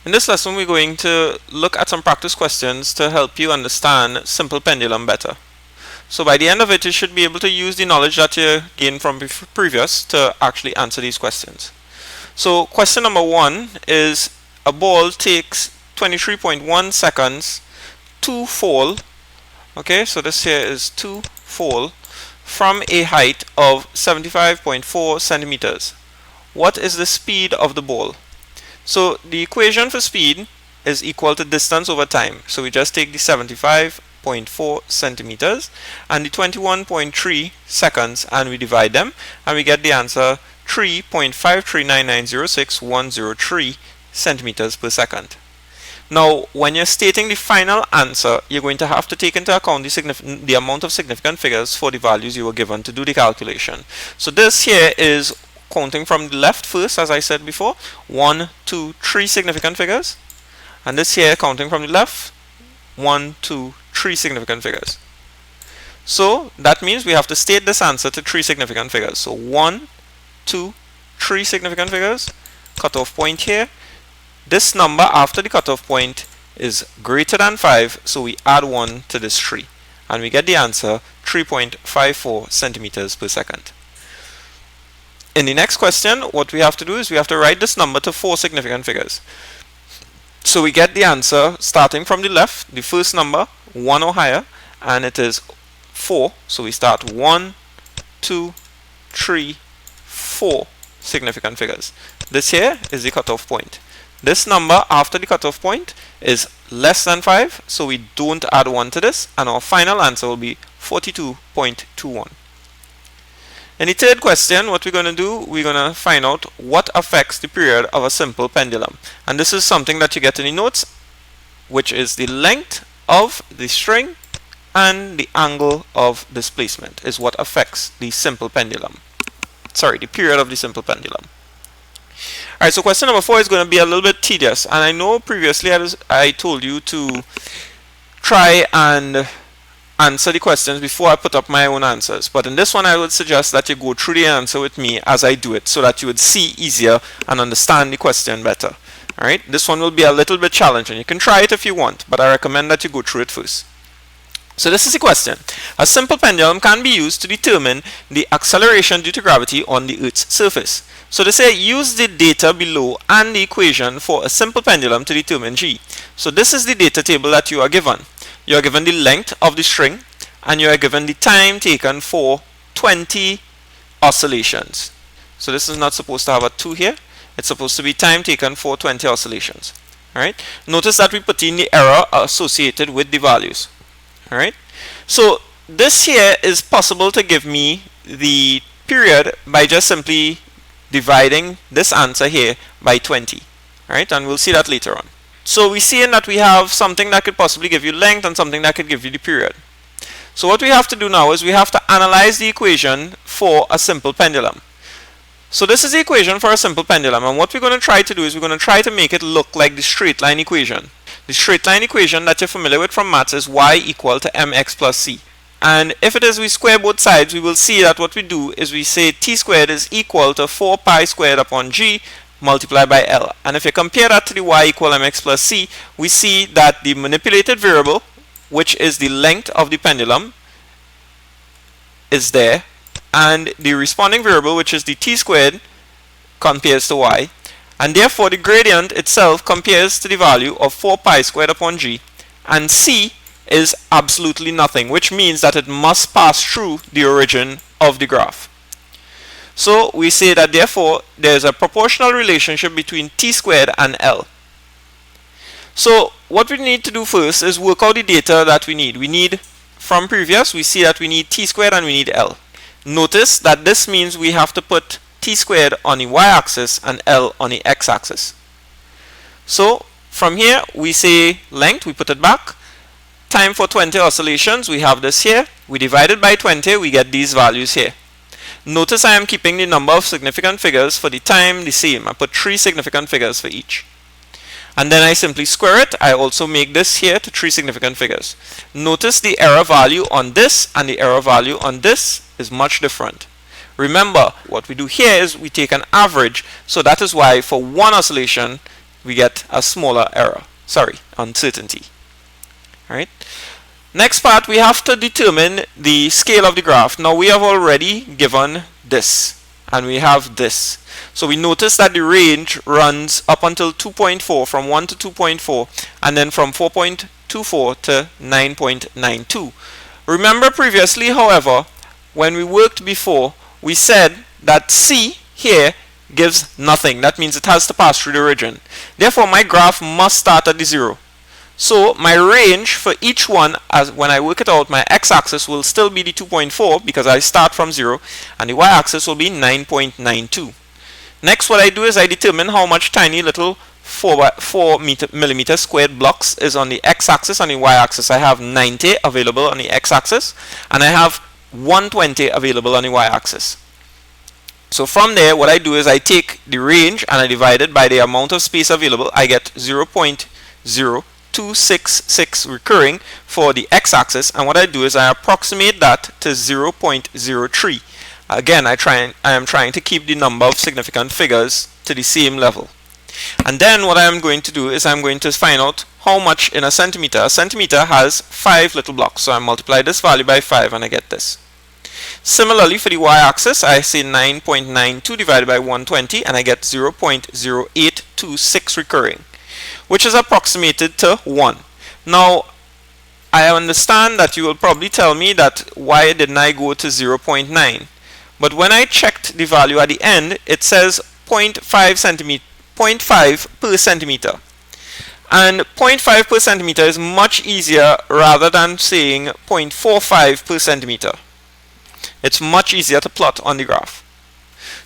In this lesson, we're going to look at some practice questions to help you understand simple pendulum better. So by the end of it, you should be able to use the knowledge that you gained from previous to actually answer these questions. So question number 1 is a ball takes 23.1 seconds to fall. Okay, so this here is to fall from a height of 75.4 centimeters. What is the speed of the ball? So the equation for speed is equal to distance over time. So we just take the 75.4 centimeters and the 21.3 seconds and we divide them and we get the answer 3.539906103 centimeters per second. Now when you're stating the final answer, you're going to have to take into account the amount of significant figures for the values you were given to do the calculation. So this here is counting from the left first, as I said before, 1, 2, 3 significant figures, and this here counting from the left, 1, 2, 3 significant figures. So that means we have to state this answer to 3 significant figures. So 1, 2, 3 significant figures, cutoff point here. This number after the cutoff point is greater than 5, so we add 1 to this 3 and we get the answer 3.54 centimeters per second. In the next question, what we have to do is we have to write this number to 4 significant figures. So we get the answer starting from the left, the first number, 1 or higher, and it is 4. So we start 1, 2, 3, 4 significant figures. This here is the cutoff point. This number after the cutoff point is less than 5, so we don't add 1 to this, and our final answer will be 42.21. In the third question, what we're going to do, we're going to find out what affects the period of a simple pendulum. And this is something that you get in the notes, which is the length of the string and the angle of displacement is what affects the simple pendulum. Sorry, the period of the simple pendulum. Alright, so question number 4 is going to be a little bit tedious. And I know previously I told you to try and answer the questions before I put up my own answers, but in this one I would suggest that you go through the answer with me as I do it so that you would see easier and understand the question better. Alright, this one will be a little bit challenging. You can try it if you want, but I recommend that you go through it first. So this is the question. A simple pendulum can be used to determine the acceleration due to gravity on the Earth's surface. So they say use the data below and the equation for a simple pendulum to determine G. So this is the data table that you are given. You are given the length of the string and you are given the time taken for 20 oscillations. So this is not supposed to have a 2 here. It's supposed to be time taken for 20 oscillations. Alright. Notice that we put in the error associated with the values. Alright. So this here is possible to give me the period by just simply dividing this answer here by 20. Alright. And we'll see that later on. So we see that we have something that could possibly give you length and something that could give you the period. So what we have to do now is we have to analyze the equation for a simple pendulum. So this is the equation for a simple pendulum, and what we're going to try to do is we're going to try to make it look like the straight line equation. The straight line equation that you're familiar with from maths is y equal to mx plus c. And if it is we square both sides, we will see that what we do is we say t squared is equal to 4 pi squared upon g multiplied by L. And if you compare that to the y equal mx plus c, we see that the manipulated variable, which is the length of the pendulum, is there, and the responding variable, which is the t squared, compares to y, and therefore the gradient itself compares to the value of 4 pi squared upon g, and c is absolutely nothing, which means that it must pass through the origin of the graph. So we say that therefore there is a proportional relationship between t squared and L. So what we need to do first is work out the data that we need. We need, from previous, we see that we need t squared and we need L. Notice that this means we have to put t squared on the y-axis and L on the x-axis. So from here we say length, we put it back. Time for 20 oscillations, we have this here. We divide it by 20, we get these values here. Notice I am keeping the number of significant figures for the time the same. I put 3 significant figures for each. And then I simply square it. I also make this here to 3 significant figures. Notice the error value on this and the error value on this is much different. Remember, what we do here is we take an average. So that is why for one oscillation, we get a smaller error. Sorry, uncertainty. Alright. Next part, we have to determine the scale of the graph. Now we have already given this, and we have this. So we notice that the range runs up until 2.4, from 1 to 2.4, and then from 4.24 to 9.92. Remember previously, however, when we worked before, we said that C here gives nothing. That means it has to pass through the origin. Therefore, my graph must start at the 0. So my range for each one, as when I work it out, my x-axis will still be the 2.4 because I start from 0, and the y-axis will be 9.92. Next, what I do is I determine how much tiny little 4 millimeter squared blocks is on the x-axis. On the y-axis, I have 90 available on the x-axis, and I have 120 available on the y-axis. So from there, what I do is I take the range and I divide it by the amount of space available. I get 0.0266 recurring for the x-axis, and what I do is I approximate that to 0.03. Again, I am trying to keep the number of significant figures to the same level. And then what I am going to do is I'm going to find out how much in a centimeter. A centimeter has 5 little blocks, so I multiply this value by 5 and I get this. Similarly, for the y-axis, I say 9.92 divided by 120 and I get 0.0826 recurring, which is approximated to 1. Now, I understand that you will probably tell me that why didn't I go to 0.9? But when I checked the value at the end, it says 0.5 per centimeter. And 0.5 per centimeter is much easier rather than saying 0.45 per centimeter. It's much easier to plot on the graph.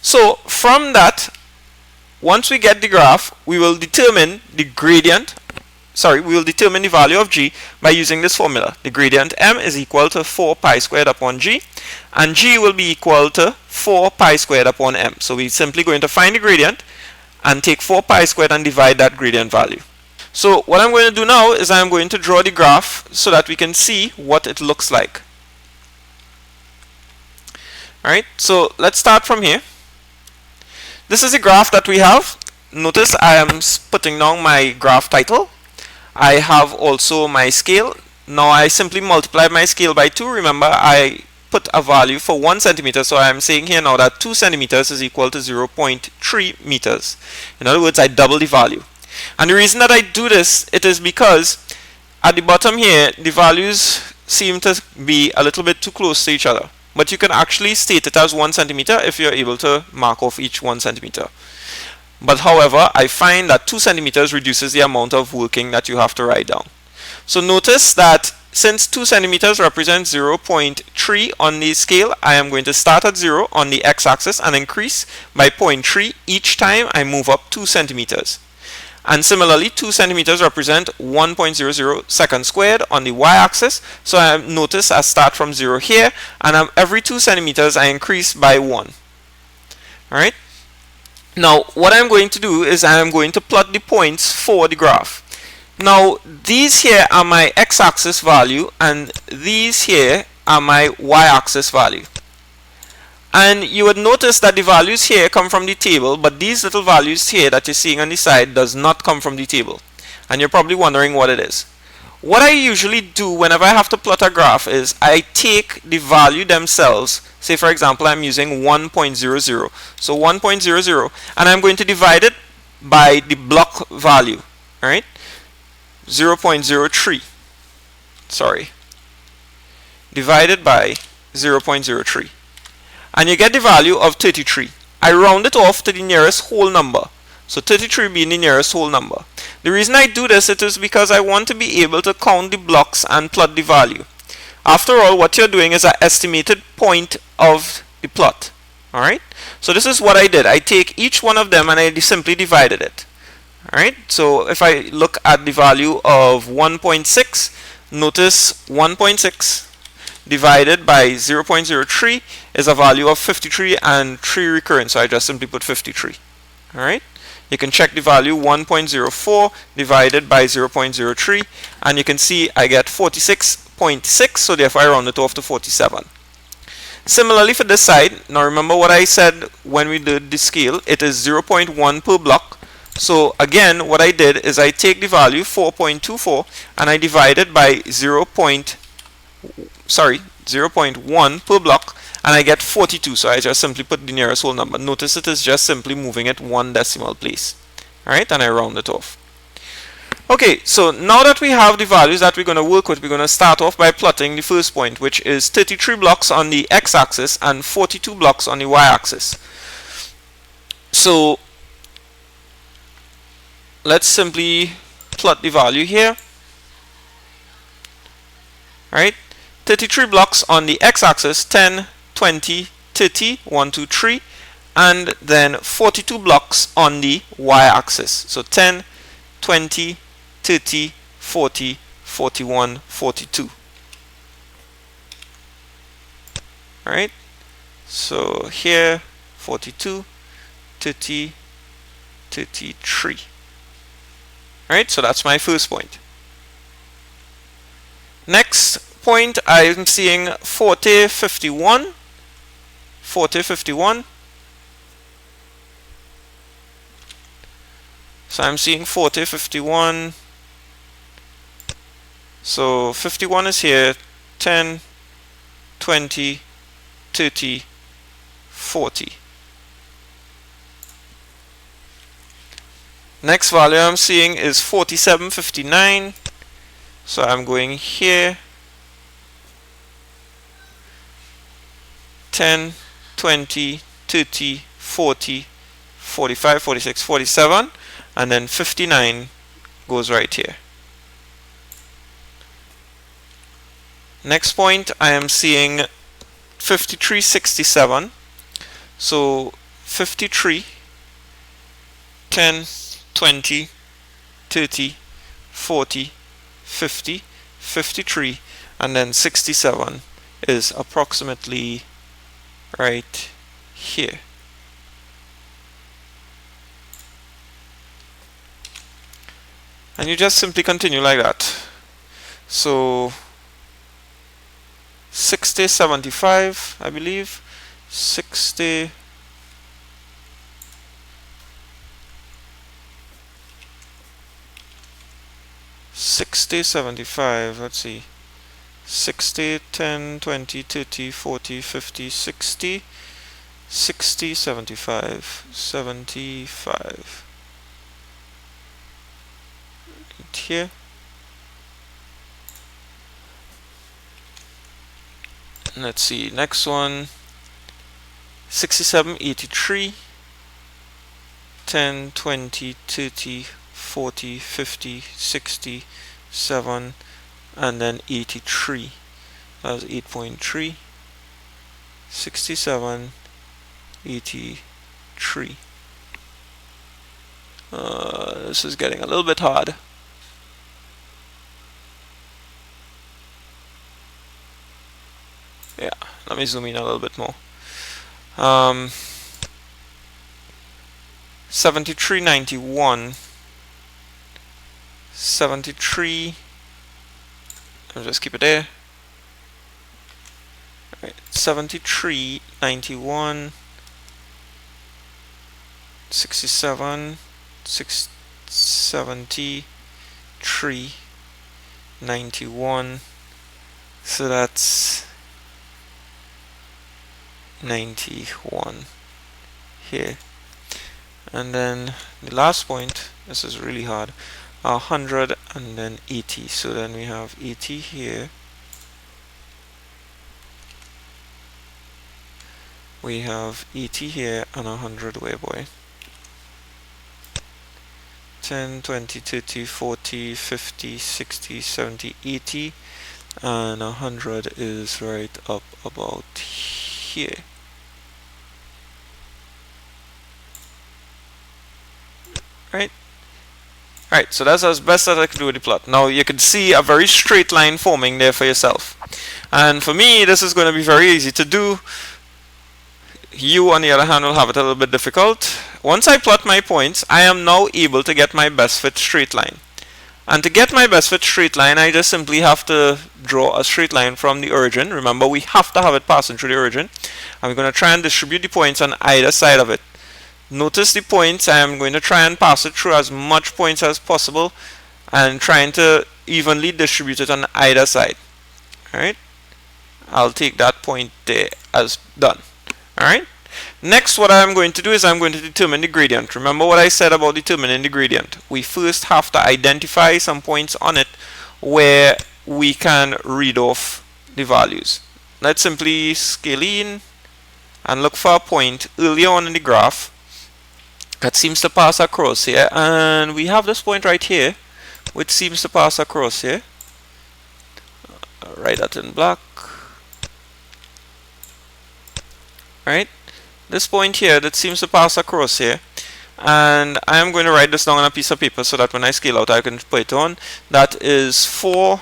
So from that, once we get the graph, we will determine the gradient. We will determine the value of g by using this formula. The gradient m is equal to 4 pi squared upon g, and g will be equal to 4 pi squared upon m. So we're simply going to find the gradient and take 4 pi squared and divide that gradient value. So what I'm going to do now is I'm going to draw the graph so that we can see what it looks like. Alright, so let's start from here. This is a graph that we have. Notice I am putting down my graph title. I have also my scale. Now I simply multiply my scale by 2. Remember, I put a value for 1 centimeter, so I am saying here now that 2 centimeters is equal to 0.3 meters. In other words, I double the value. And the reason that I do this, it is because at the bottom here, the values seem to be a little bit too close to each other. But you can actually state it as 1 centimeter if you're able to mark off each 1 centimeter. But however, I find that 2 centimeters reduces the amount of working that you have to write down. So notice that since 2 centimeters represents 0.3 on the scale, I am going to start at 0 on the x-axis and increase by 0.3 each time I move up 2 centimeters. And similarly, 2 centimeters represent 1.00 seconds squared on the y-axis. So I notice I start from 0 here, and every 2 centimeters I increase by 1. Alright? Now, what I'm going to do is I am going to plot the points for the graph. Now, these here are my x-axis value, and these here are my y-axis value. And you would notice that the values here come from the table, but these little values here that you're seeing on the side does not come from the table. And you're probably wondering what it is. What I usually do whenever I have to plot a graph is I take the value themselves. Say for example, I'm using 1.00. So 1.00, and I'm going to divide it by the block value. Alright? 0.03. Sorry. Divided by 0.03. And you get the value of 33. I round it off to the nearest whole number. So 33 being the nearest whole number. The reason I do this, it is because I want to be able to count the blocks and plot the value. After all, what you're doing is an estimated point of the plot. Alright? So this is what I did. I take each one of them and I simply divided it. Alright? So if I look at the value of 1.6, notice 1.6 divided by 0.03 is a value of 53 and 3 recurrent, so I just simply put 53. Alright? You can check the value 1.04 divided by 0.03, and you can see I get 46.6, so therefore I round it off to 47. Similarly for this side, now remember what I said when we did the scale, it is 0.1 per block, So again, what I did is I take the value 4.24 and I divide it by 0.1 per block, and I get 42. So I just simply put the nearest whole number. Notice it is just simply moving it one decimal place. Alright, and I round it off. Okay, so now that we have the values that we're going to work with, we're going to start off by plotting the first point, which is 33 blocks on the x-axis and 42 blocks on the y-axis. So let's simply plot the value here. Right, 33 blocks on the x-axis, 10, 20, 30, 1, 2, 3, and then 42 blocks on the y-axis. So 10, 20, 30, 40, 41, 42. Alright, so here 42, 30, 33. Alright, so that's my first point. Next point, I'm seeing 40, 51. 40, 51. So I'm seeing 40, 51. So 51 is here, 10, 20, 30, 40. Next value I'm seeing is 47, 59. So I'm going here, 10, 20, 30, 40, 45, 46, 47, and then 59 goes right here. Next point, I am seeing 53, 67. So 53, 10, 20, 30, 40, 50, 53, and then 67 is approximately right here. And you just simply continue like that. So 60, 75, I believe. 60, /60, 75, let's see. 60, 10, 20, 30, 40, 50, 60, 60, 75, 75. Right here. Let's see, next one, 67, 83, 10, 20, 30, 40, 50, 60, 7, and then 83. That's 8.3, 67, 83. This is getting a little bit hard. Yeah, let me zoom in a little bit more. 73, 91, 73. I'll just keep it there. Right, 73, 91, 67, 73, 91. So that's 91 here. And then the last point, this is really hard, 100 and then 80. So then we have 80 here, we have 80 here, and 100 where, boy? 10, 20, 30, 40, 50, 60, 70, 80, and 100 is right up about here. Right? Alright, so that's as best as I can do with the plot. Now you can see a very straight line forming there for yourself. And for me, this is going to be very easy to do. You, on the other hand, will have it a little bit difficult. Once I plot my points, I am now able to get my best fit straight line. And to get my best fit straight line, I just simply have to draw a straight line from the origin. Remember, we have to have it passing through the origin. And we're going to try and distribute the points on either side of it. Notice the points. I am going to try and pass it through as much points as possible and trying to evenly distribute it on either side. Alright, I'll take that point there as done. Alright, next what I'm going to do is I'm going to determine the gradient. Remember what I said about determining the gradient. We first have to identify some points on it where we can read off the values. Let's simply scale in and look for a point earlier on in the graph that seems to pass across here, and we have this point right here which seems to pass across here. Write that in black. Right, this point here that seems to pass across here, and I am going to write this down on a piece of paper so that when I scale out I can put it on. That is 4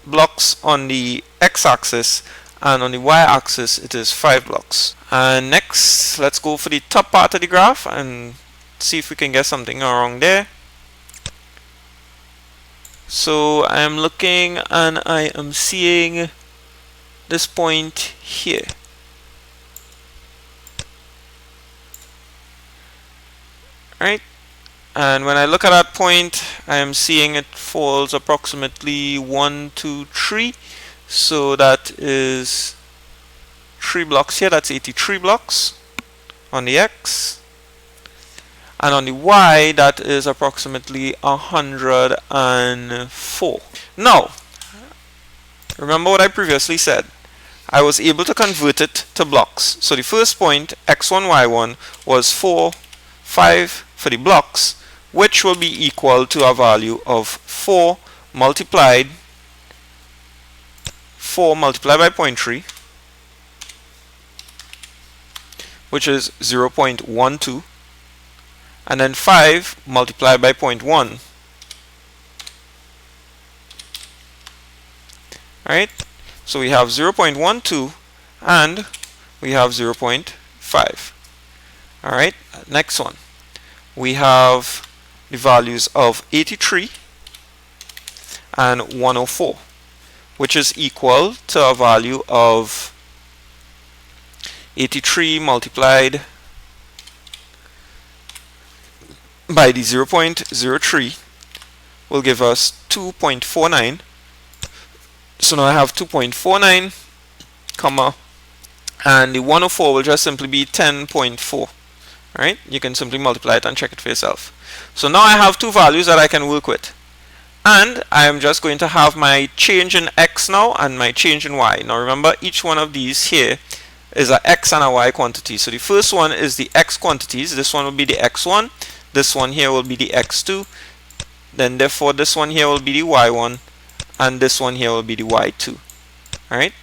blocks on the x-axis, and on the y-axis it is 5 blocks. And next, let's go for the top part of the graph and see if we can get something wrong there. So I am looking and I am seeing this point here. Right, and when I look at that point, I am seeing it falls approximately 1, 2, 3. So that is 3 blocks here. That's 83 blocks on the x, and on the y that is approximately 104. Now, remember what I previously said. I was able to convert it to blocks. So the first point, x1, y1, was 4, 5 for the blocks, which will be equal to a value of 4 multiplied by 0.3, which is 0.12, and then 5 multiplied by 0.1. Alright, so we have 0.12 and we have 0.5. Alright, next one. We have the values of 83 and 104, which is equal to a value of 83 multiplied by the 0.03 will give us 2.49. So now I have 2.49 comma, and the 104 will just simply be 10.4. Alright, you can simply multiply it and check it for yourself. So now I have two values that I can work with, and I am just going to have my change in x now and my change in y. Now remember, each one of these here is a x and a y quantity. So the first one is the x quantities. This one will be the x1, this one here will be the x2, then therefore this one here will be the y1, and this one here will be the y2. Alright,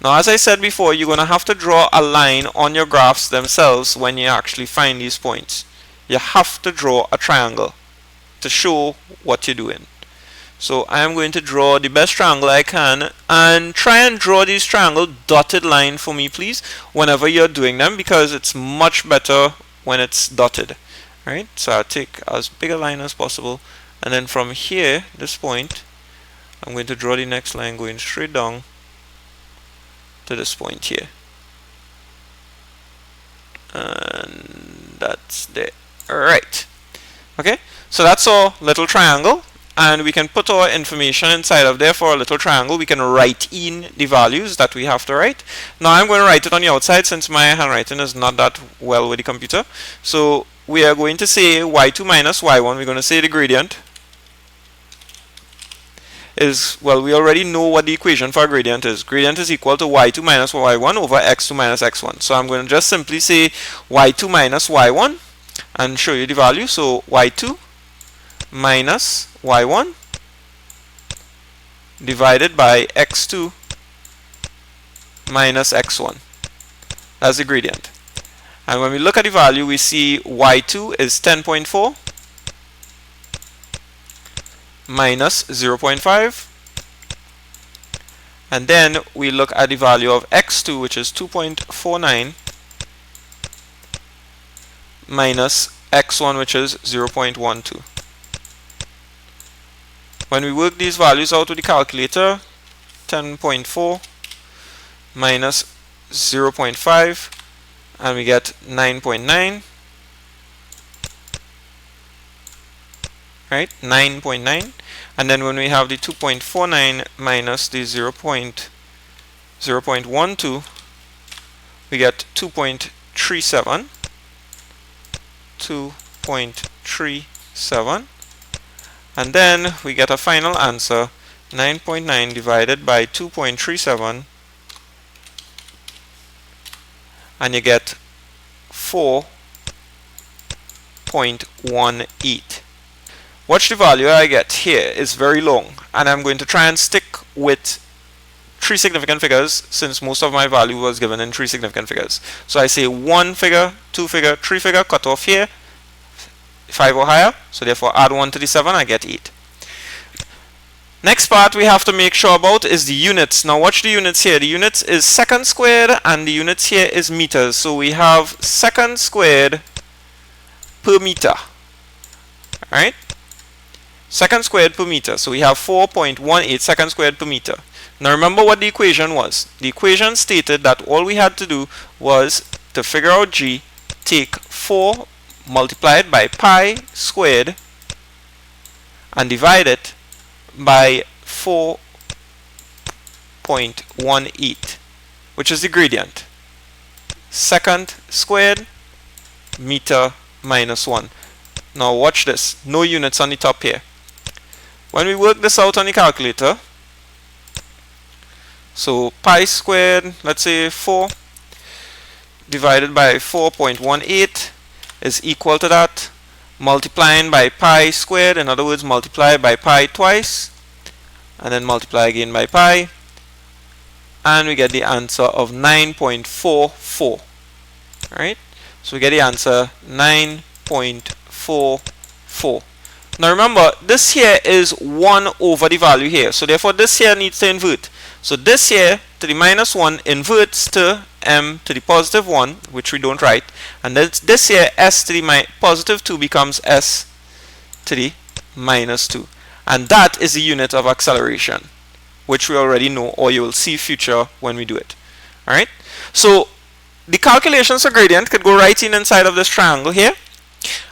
now as I said before, you're going to have to draw a line on your graphs themselves when you actually find these points. You have to draw a triangle to show what you're doing. So I am going to draw the best triangle I can, and try and draw these triangle dotted line for me please whenever you're doing them, because it's much better when it's dotted. Right, so I'll take as big a line as possible, and then from here, this point, I'm going to draw the next line going straight down to this point here, and that's there. Alright, okay, so that's our little triangle, and we can put our information inside of there for a little triangle. We can write in the values that we have to write. Now I'm going to write it on the outside since my handwriting is not that well with the computer. So we are going to say y2 minus y1. We're going to say the gradient is, well, we already know what the equation for a gradient is. Gradient is equal to y2 minus y1 over x2 minus x1. So I'm going to just simply say y2 minus y1 and show you the value. So y2 minus y1 divided by x2 minus x1. That's the gradient. And when we look at the value, we see y2 is 10.4 minus 0.5, and then we look at the value of x2, which is 2.49 minus x1, which is 0.12. When we work these values out with the calculator, 10.4 minus 0.5, and we get 9.9, right? 9.9. And then when we have the 2.49 minus the 0.12, we get 2.37. 2.37, and then we get a final answer 9.9 divided by 2.37, and you get 4.18. Watch the value I get here is very long, and I'm going to try and stick with 3 significant figures since most of my value was given in 3 significant figures. So I say 1 figure, 2 figure, 3 figure, cut off here, 5 or higher, so therefore add 1 to the 7, I get 8. Next part we have to make sure about is the units. Now watch the units here. The units is second squared and the units here is meters. So we have second squared per meter. Alright? Second squared per meter. So we have 4.18 seconds squared per meter. Now remember what the equation was. The equation stated that all we had to do was to figure out G, take 4 multiplied by pi squared and divide it by 4.18, which is the gradient. Second squared meter minus 1. Now watch this. No units on the top here. When we work this out on the calculator, so pi squared, let's say 4 divided by 4.18 is equal to that, multiplying by pi squared, in other words multiply by pi twice, and then multiply again by pi, and we get the answer of 9.44. Alright, so we get the answer 9.44. Now remember, this here is 1 over the value here, so therefore this here needs to invert. So this here to the minus 1 inverts to m to the positive 1, which we don't write, and then this here s to the positive 2 becomes s to the minus 2, and that is the unit of acceleration, which we already know, or you will see future when we do it. Alright, so the calculations for gradient could go right inside of this triangle here,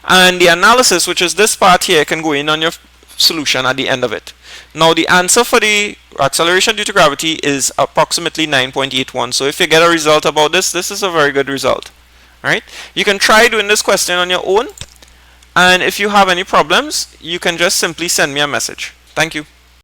and the analysis, which is this part here, can go in on your solution at the end of it. Now the answer for the acceleration due to gravity is approximately 9.81. So if you get a result about this, this is a very good result. Alright, you can try doing this question on your own, and if you have any problems, you can just simply send me a message. Thank you.